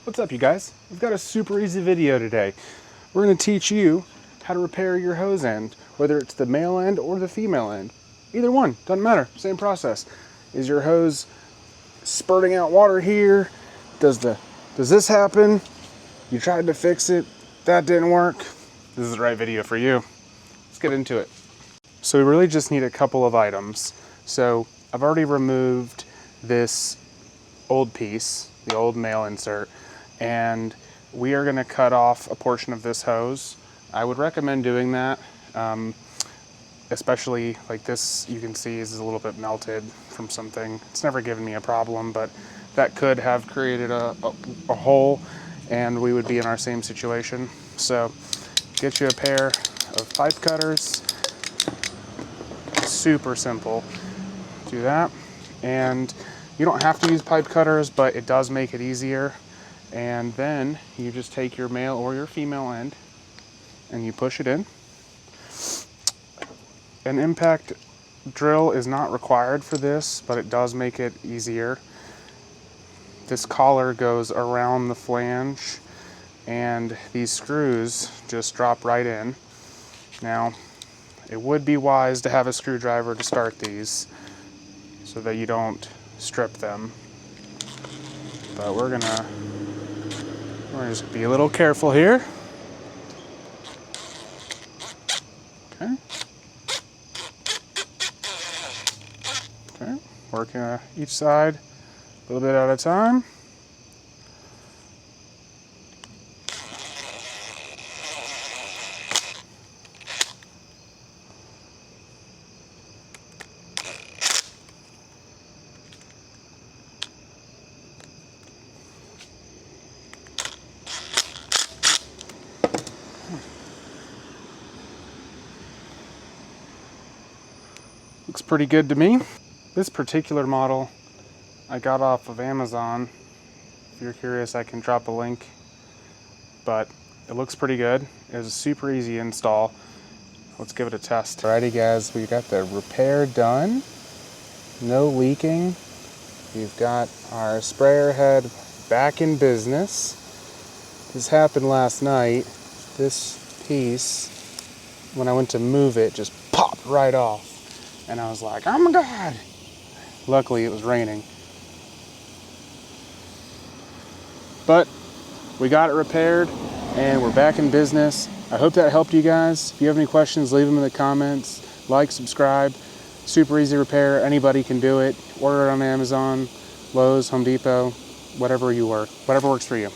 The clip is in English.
What's up, you guys? We've got a super easy video today. We're going to teach you how to repair your hose end, whether it's the male end or the female end. Either one, doesn't matter, same process. Is your hose spurting out water here? Does this happen? You tried to fix it, that didn't work. This is the right video for you. Let's get into it. So we really just need a couple of items. So I've already removed this old piece, the old male insert, and we are going to cut off a portion of this hose. I would recommend doing that, especially like this, you can see is a little bit melted from something. It's never given me a problem, but that could have created a hole and we would be in our same situation. So get you a pair of pipe cutters. Super simple. Do that. And you don't have to use pipe cutters, but it does make it easier. And then you just take your male or your female end and you push it in. An impact drill is not required for this, but it does make it easier. This collar goes around the flange and these screws just drop right in. Now, it would be wise to have a screwdriver to start these so that you don't strip them. But we're gonna just be a little careful here. Okay. Okay, working each side a little bit at a time. Looks pretty good to me. This particular model I got off of Amazon. If you're curious, I can drop a link. But it looks pretty good. It was a super easy install. Let's give it a test. Alrighty guys, we got the repair done. No leaking. We've got our sprayer head back in business. This happened last night. This piece, when I went to move it, just popped right off. And I was like, oh my God. Luckily it was raining. But we got it repaired and we're back in business. I hope that helped you guys. If you have any questions, leave them in the comments. Like, subscribe. Super easy repair. Anybody can do it. Order it on Amazon, Lowe's, Home Depot, whatever works for you.